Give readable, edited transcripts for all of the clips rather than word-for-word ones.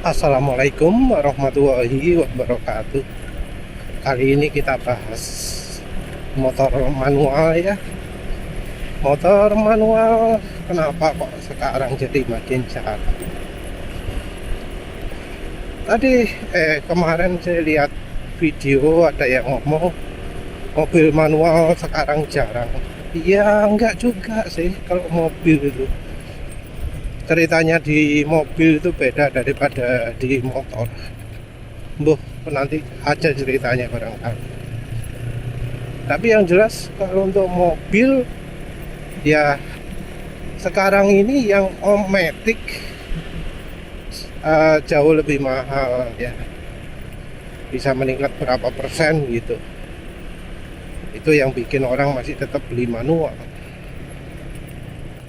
Assalamualaikum warahmatullahi wabarakatuh. Kali ini kita bahas motor manual ya. Motor manual kenapa kok sekarang jadi makin jarang? Kemarin saya lihat video ada yang ngomong mobil manual sekarang jarang. Ya enggak juga sih, kalau mobil itu ceritanya di mobil itu beda daripada di motor. Nanti aja ceritanya barangkali. Tapi yang jelas kalau untuk mobil ya sekarang ini yang otomatis jauh lebih mahal ya, bisa meningkat berapa persen gitu. Itu yang bikin orang masih tetap beli manual.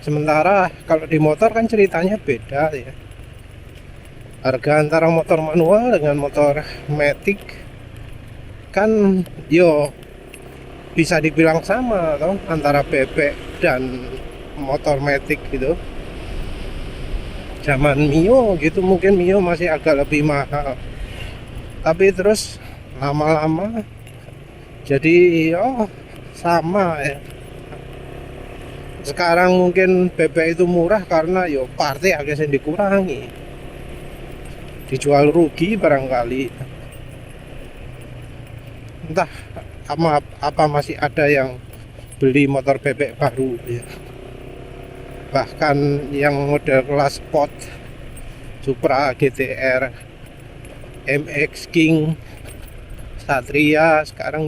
Sementara kalau di motor kan ceritanya beda ya. Harga antara motor manual dengan motor matic kan bisa dibilang sama toh, antara bebek dan motor matic gitu. Zaman Mio gitu mungkin Mio masih agak lebih mahal, tapi terus lama-lama jadi sama ya. Sekarang mungkin bebek itu murah karena partai agak dikurangi, dijual rugi barangkali. Entah apa masih ada yang beli motor bebek baru ya. Bahkan yang model kelas Sport, Supra, GTR, MX King, Satria sekarang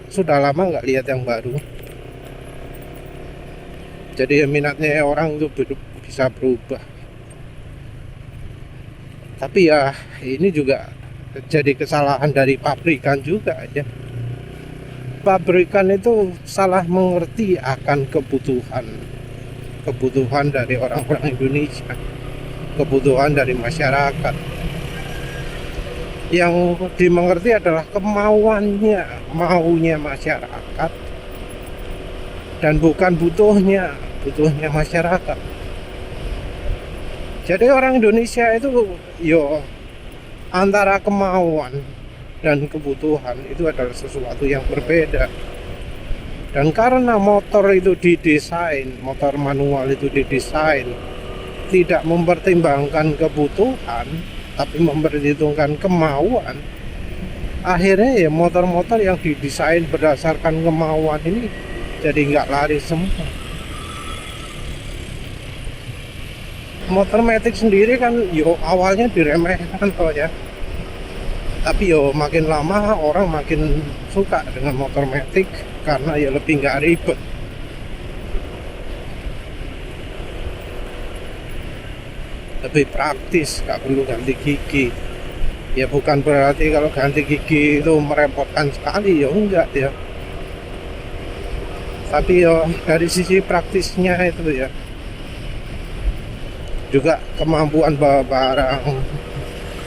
sudah lama nggak lihat yang baru. Jadi minatnya orang itu bisa berubah. Tapi ya ini juga jadi kesalahan dari pabrikan juga ya. Pabrikan itu salah mengerti akan kebutuhan dari orang-orang Indonesia, kebutuhan dari masyarakat. Yang dimengerti adalah maunya masyarakat, dan bukan butuhnya masyarakat. Jadi orang Indonesia itu antara kemauan dan kebutuhan itu adalah sesuatu yang berbeda. Dan karena motor manual itu didesain tidak mempertimbangkan kebutuhan, tapi memperhitungkan kemauan, akhirnya ya motor-motor yang didesain berdasarkan kemauan ini jadi nggak laris semua. Motor matic sendiri kan awalnya diremehkan ya, tapi makin lama orang makin suka dengan motor matic karena lebih nggak ribet. Lebih praktis, nggak perlu ganti gigi. Ya bukan berarti kalau ganti gigi itu merepotkan sekali, enggak ya. Tapi dari sisi praktisnya itu ya, juga kemampuan bawa barang,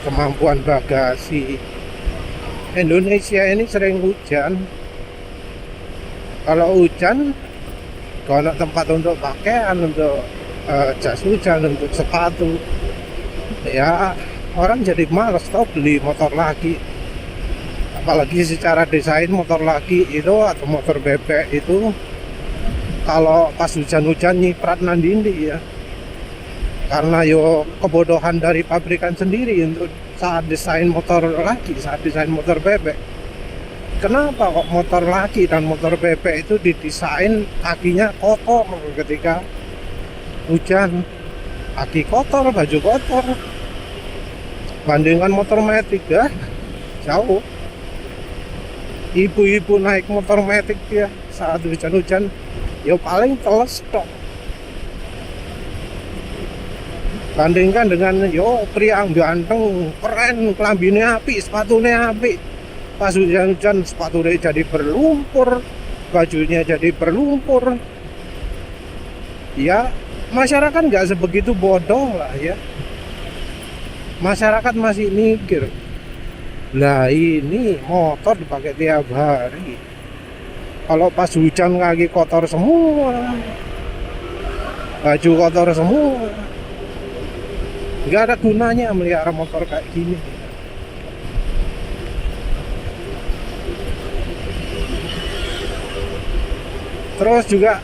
kemampuan bagasi. Indonesia ini sering hujan. Kalau hujan, kalau tempat untuk pakaian, untuk jas hujan, untuk sepatu, ya orang jadi malas beli motor lagi. Apalagi secara desain motor lagi itu atau motor bebek itu kalau pas hujan-hujan nyiprat nandindi ya. Karena kebodohan dari pabrikan sendiri untuk saat desain motor laki, saat desain motor bebek. Kenapa kok motor laki dan motor bebek itu didesain kakinya kotor ketika hujan? Kaki kotor, baju kotor. Bandingkan motor matic ya, jauh. Ibu-ibu naik motor matic ya saat hujan-hujan, paling teles tok. Bandingkan dengan pria yang ganteng, keren, kelambinnya api, sepatunya api. Pas hujan-hujan sepatunya jadi berlumpur, bajunya jadi berlumpur. Ya, masyarakat nggak sebegitu bodoh lah ya. Masyarakat masih mikir, lah ini motor dipakai tiap hari. Kalau pas hujan kaki kotor semua, baju kotor semua, nggak ada gunanya melihara motor kayak gini. Terus juga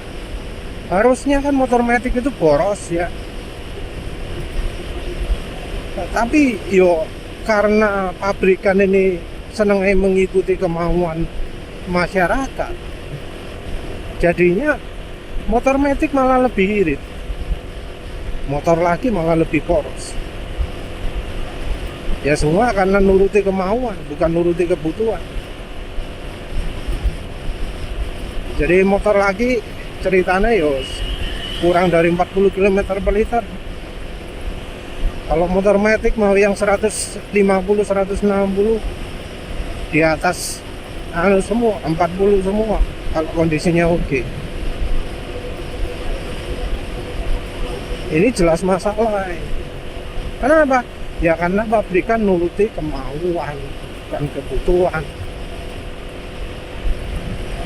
harusnya kan motor matic itu boros ya, tapi yo karena pabrikan ini seneng mengikuti kemauan masyarakat, jadinya motor matic malah lebih irit, motor lagi malah lebih poros. Ya semua karena nuruti kemauan, bukan nuruti kebutuhan. Jadi motor lagi ceritanya yos kurang dari 40 km per liter. Kalau motor matic mau yang 150 160 di atas semua 40 semua kalau kondisinya oke. Ini jelas masalah. Kenapa? Ya karena pabrikan nuruti kemauan dan kebutuhan.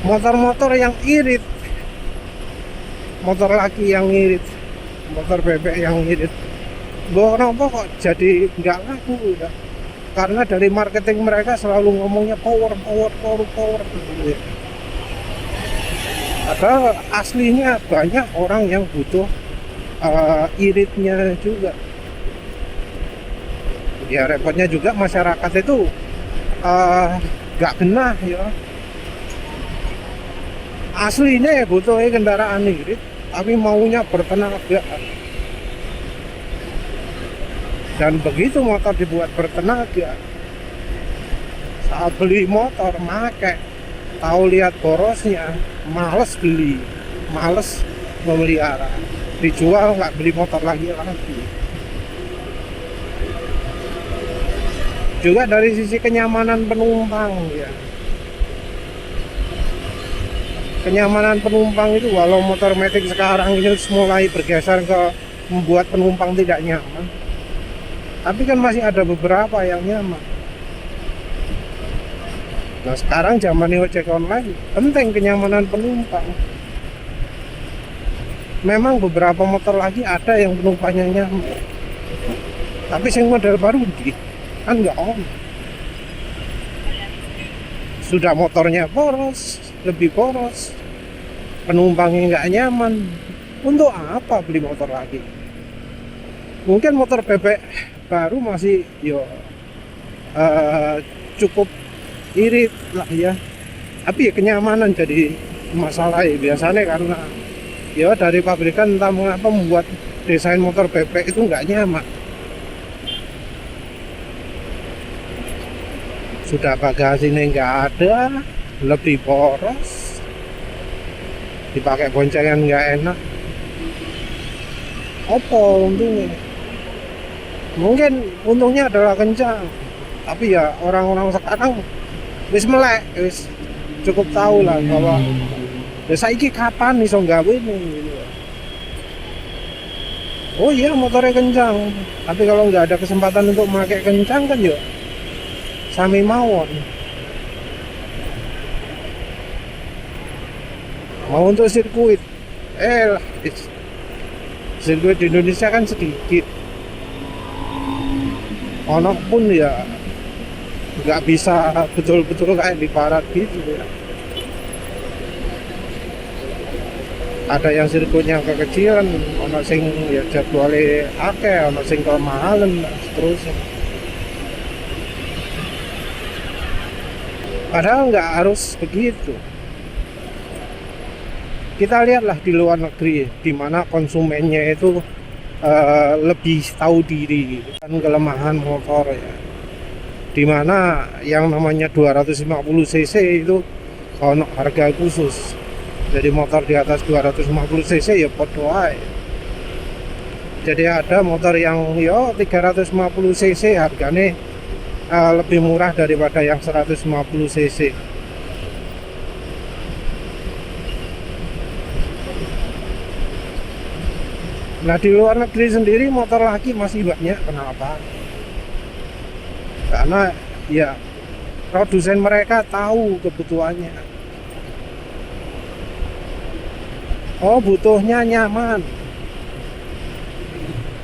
Motor-motor yang irit, motor laki yang irit, motor bebek yang irit, kenapa kok jadi nggak laku ya? Karena dari marketing mereka selalu ngomongnya power. Padahal aslinya banyak orang yang butuh iritnya juga. Ya repotnya juga masyarakat itu nggak genah ya. Aslinya ya butuh kendaraan irit, tapi maunya bertenaga. Dan begitu motor dibuat bertenaga, saat beli motor make, tahu lihat borosnya, males beli, males memelihara, dijual nggak beli motor lagi. Juga dari sisi kenyamanan penumpang ya. Kenyamanan penumpang itu walau motor matic sekarang ini mulai bergeser ke membuat penumpang tidak nyaman, tapi kan masih ada beberapa yang nyaman. Nah sekarang zaman ojek online penting kenyamanan penumpang. Memang beberapa motor lagi ada yang penumpangnya nyaman, tapi yang model baru kan nggak on. Sudah motornya boros, lebih boros, penumpangnya nggak nyaman, untuk apa beli motor lagi? Mungkin motor bebek baru masih cukup irit lah ya, tapi ya kenyamanan jadi masalah ya. Biasanya karena ya dari pabrikan entah mengapa membuat desain motor bebek itu nggak nyaman. Sudah bagasinya nggak ada, lebih boros, dipakai boncengan nggak enak. Apa untungnya? Mungkin untungnya adalah kencang, tapi ya orang-orang sekarang wis melek, wis cukup tahu lah bahwa ya saiki kapan iso nggawe ini. Oh iya motornya kencang, tapi kalau nggak ada kesempatan untuk memakai kencang kan ya sami mawon. Mau untuk sirkuit, sirkuit di Indonesia kan sedikit. Ono pun ya nggak bisa betul-betul kayak di barat gitu ya. Ada yang sirkuitnya kekecilan, ono sing ya jadwalnya akeh, ono sing kemahalan, seterusnya. Padahal nggak harus begitu. Kita lihatlah di luar negeri, di mana konsumennya itu lebih tahu diri dan kelemahan motor ya. Di mana yang namanya 250 cc itu ono harga khusus. Jadi motor di atas 250 cc ya podo ae. Jadi ada motor yang 350 cc harganya lebih murah daripada yang 150 cc. Nah di luar negeri sendiri motor laki masih banyak. Kenapa? Karena ya produsen mereka tahu kebutuhannya. Oh butuhnya nyaman,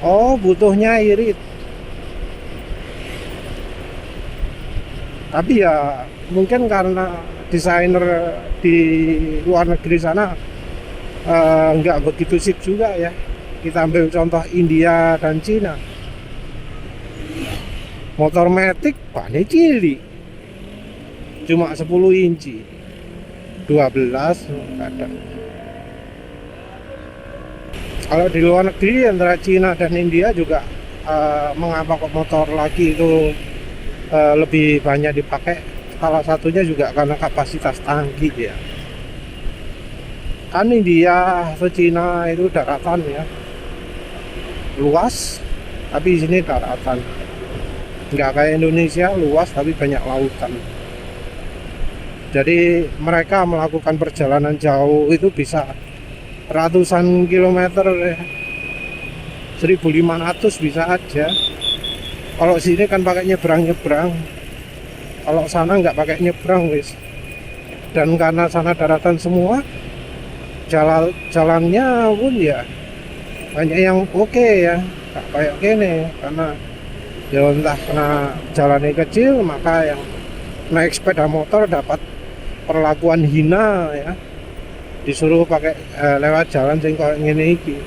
Oh, butuhnya irit. Tapi ya mungkin karena desainer di luar negeri sana nggak begitu sip juga ya. Kita ambil contoh India dan Cina. Motor matic bannya cilik, cuma 10 inci, 12 kadang. Kalau di luar negeri antara Cina dan India juga mengapa kok motor lagi itu lebih banyak dipakai, salah satunya juga karena kapasitas tangki ya. Kan India atau Cina itu daratan ya, luas, tapi di sini daratan. Nggak kayak Indonesia luas tapi banyak lautan. Jadi mereka melakukan perjalanan jauh itu bisa ratusan kilometer ya. 1.500 bisa aja. Kalau sini kan pakai nyebrang-nyebrang. Kalau sana nggak pakai nyebrang wis. Dan karena sana daratan semua, jalannya pun ya banyak yang oke ya, nggak kayak gini. Karena ya entah karena jalannya kecil, maka yang naik sepeda motor dapat perlakuan hina ya, disuruh pakai lewat jalan sing koyo ngene iki.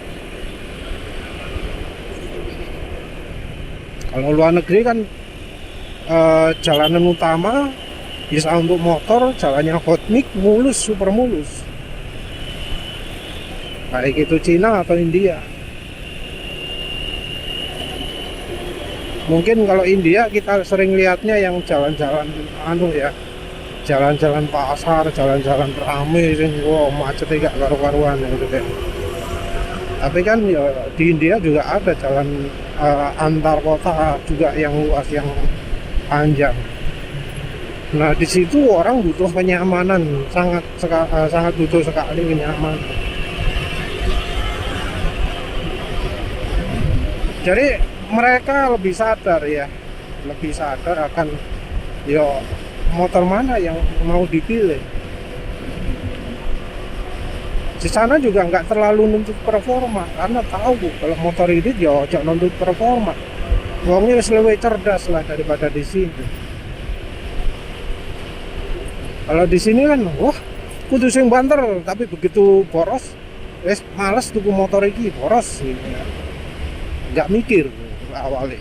Kalau luar negeri kan jalanan utama bisa untuk motor, jalannya hot mix, mulus, super mulus. Baik itu Cina atau India. Mungkin kalau India kita sering lihatnya yang jalan-jalan ya, jalan-jalan pasar, jalan-jalan rame sing macet gak karu-karuan gitu kan. Tapi kan ya di India juga ada jalan antar kota juga yang luas, yang panjang. Nah, di situ orang butuh kenyamanan, sangat butuh sekali kenyamanan. Jadi mereka lebih sadar ya, lebih sadar akan motor mana yang mau dipilih. Di sana juga nggak terlalu nuntut performa, karena tahu kalau motor ini ya jangan nuntut performa. Wongnya lebih cerdas lah daripada di sini. Kalau di sini kan, wah, kudu sing banter, tapi begitu boros, males tuku motor ini boros, gitu ya. Nggak mikir awalnya.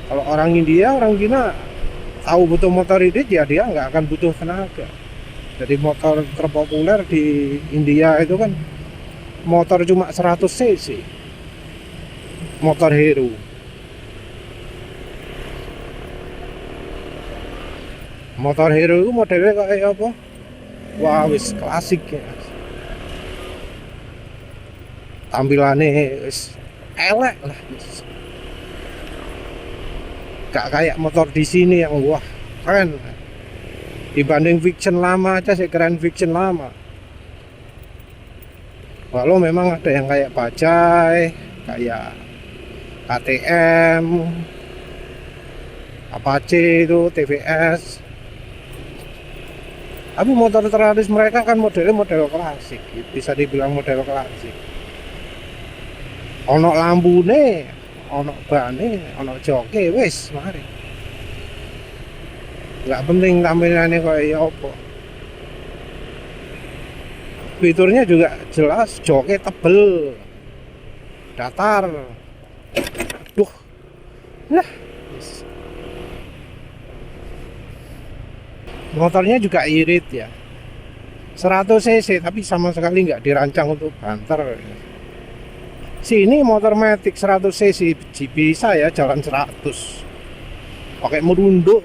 Kalau orang India, orang Cina tahu butuh motor ini, ya dia nggak akan butuh tenaga. Jadi motor terpopuler di India itu kan motor cuma 100 cc, motor Hero. Motor Hero itu modelnya kayak apa? Wah, wis klasik ya. Tampilannya wis elek lah. Gak kayak motor di sini yang wah keren. Dibanding Viction lama aja sih keren Viction lama. Walau memang ada yang kayak Bajaj, kayak KTM, Apache itu, TVS. Tapi motor teralis mereka kan model klasik, bisa dibilang model klasik. Ono lambune, ono bane, ono joke, wis mari. Nggak penting tampilannya kayak apa. Fiturnya juga jelas, joknya tebel, datar. Duh, nah, motornya juga irit ya. 100 cc tapi sama sekali nggak dirancang untuk banter. Sini motor matic 100 cc bisa ya jalan 100. Pakai merunduk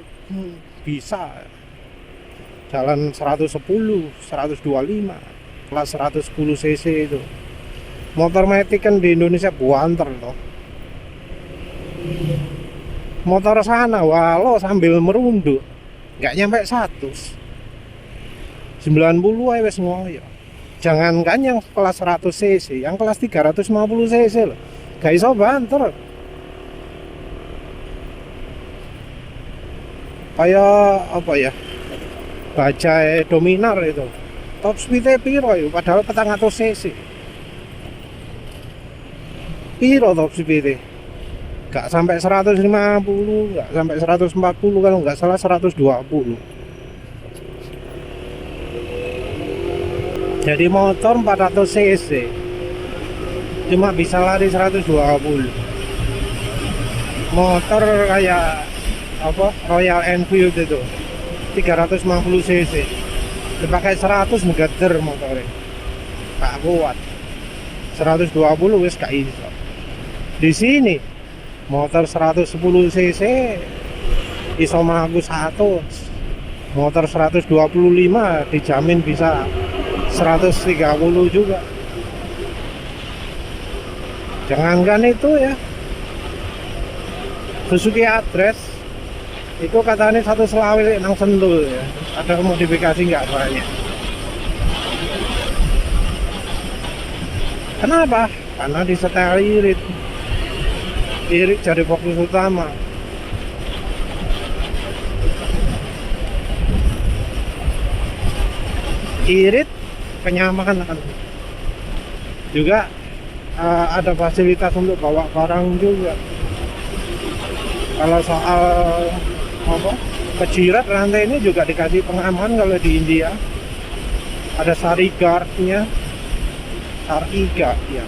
bisa jalan 110, 125, kelas 110 cc itu. Motor matic kan di Indonesia buanter loh. Motor sana walau sambil merunduk nggak nyampe 100, 90 aja wes ngoyo. Jangankan yang kelas 100 cc, yang kelas 350 cc loh gak iso banter. Kayak apa ya, Bajaj Dominar itu top speednya piro ya, padahal 400 cc. piro top speed, gak sampai 150, gak sampai 140, kalau nggak salah 120. Jadi motor 400 cc cuma bisa lari 120. Motor kayak apa, Royal Enfield itu 350 cc dipakai 100 megader motornya gak kuat. 120 wis gak iso. Di sini motor 110 cc iso mlaku 100, motor 125 dijamin bisa 130 juga. Jangankan itu ya, Suzuki Address itu katanya 120 nang Sentul ya, ada modifikasi nggak banyak. Kenapa? Karena disetel irit jadi fokus utama. Irit kenyamanan juga, ada fasilitas untuk bawa barang juga. Kalau soal apa, kejirat rantai ini juga dikasih pengaman. Kalau di India ada sari guardnya, sariga ya.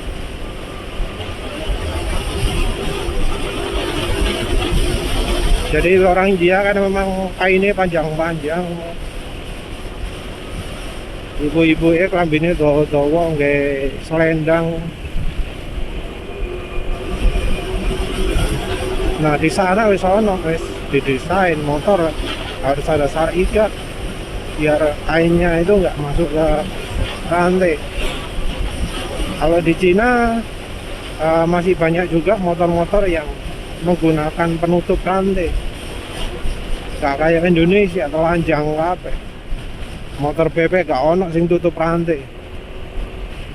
Jadi orang India kan memang kainnya panjang-panjang, ibu-ibu ya kelambinnya dawa-dawa nggak selendang. Nah di sana wis ono wis didesain motor harus ada sariga biar kainnya itu nggak masuk ke rantai. Kalau di Cina masih banyak juga motor-motor yang menggunakan penutup rantai, nggak kayak Indonesia telanjang kabeh. Motor bebek gak ono sing tutup rantai.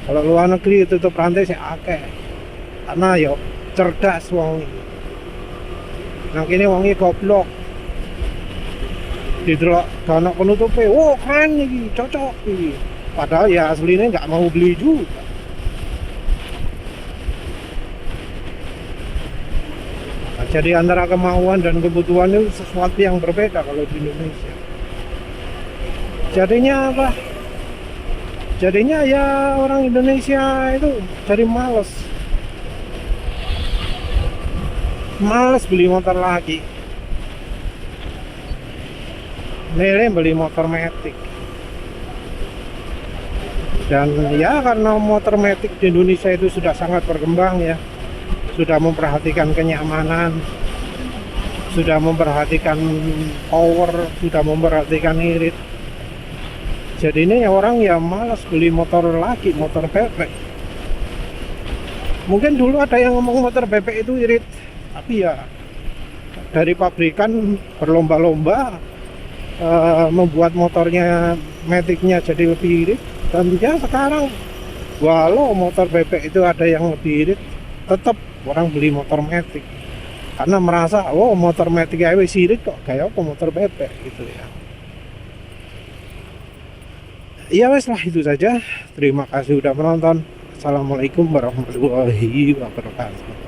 Kalau luar negeri tutup rantai sih akeh, karena yo cerdas wong. Nah kini wongi goblok, didelok gak ono penutupe, wow keren iki, cocok iki. Padahal ya aslinya nggak mau beli juga. Nah, jadi antara kemauan dan kebutuhan itu sesuatu yang berbeda kalau di Indonesia. Jadinya apa? Jadinya ya orang Indonesia itu jadi males beli motor lagi, milih beli motor matic. Dan ya karena motor matic di Indonesia itu sudah sangat berkembang ya, sudah memperhatikan kenyamanan, sudah memperhatikan power, sudah memperhatikan irit. Jadi ini orang ya malas beli motor lagi, motor bebek. Mungkin dulu ada yang ngomong motor bebek itu irit, tapi ya dari pabrikan berlomba-lomba membuat motornya maticnya jadi lebih irit. Dan ya sekarang walau motor bebek itu ada yang lebih irit, tetap orang beli motor matic karena merasa oh motor matic ya wis irit kok kayak apa motor bebek gitu ya. Ya wes lah, itu saja. Terima kasih sudah menonton. Assalamualaikum warahmatullahi wabarakatuh.